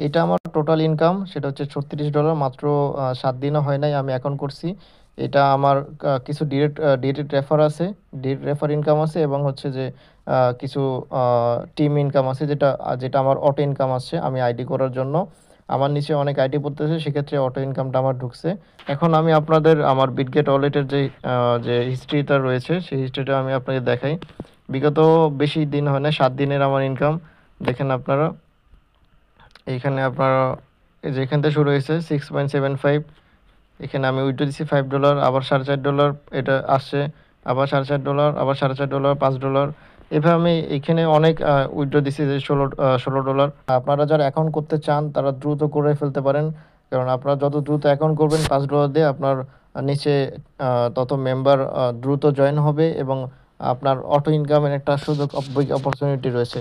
এটা আমার total income, সেটা হচ্ছে $36। মাত্র 7 দিনও হয় নাই আমি অ্যাকাউন্ট করছি। এটা আমার কিছু ডিরেক্ট রেফার আছে, ডিরেক্ট রেফার ইনকাম আছে, এবং হচ্ছে যে কিছু টিম ইনকাম আছে, যেটা যেটা আমার অটো ইনকাম আসছে আমি আইডি করার জন্য। আমার নিচে অনেক আইডি পড়তেছে, সেক্ষেত্রে অটো ইনকামটা আমার ঢুকছে। এখন আমি আপনাদের আমার বিটগেট ওয়ালেটের যে হিস্ট্রিটা রয়েছে, সেই হিস্ট্রিটা আমি আপনাকে দেখাই। বিগত বেশি দিন হয় না, 7 দিনের আমার ইনকাম দেখেন আপনারা। এইখানে আপনারা এই যে এখান থেকে শুরু হয়েছে 6.75। এখানে আমি উইথড্র দিচ্ছি $5, আবার $4.5 এটা আসছে, আবার $4.5, আবার $4.5, $5। এভাবে আমি এখানে অনেক উইথড্র দিচ্ছি, যে $16। আপনারা যারা অ্যাকাউন্ট করতে চান তারা দ্রুত করে ফেলতে পারেন, কারণ আপনারা যত দ্রুত অ্যাকাউন্ট করবেন $5 দিয়ে, আপনার নিচে তত মেম্বার দ্রুত জয়েন হবে, এবং আপনার অটো ইনকামের একটা সুযোগ অপরচুনিটি রয়েছে।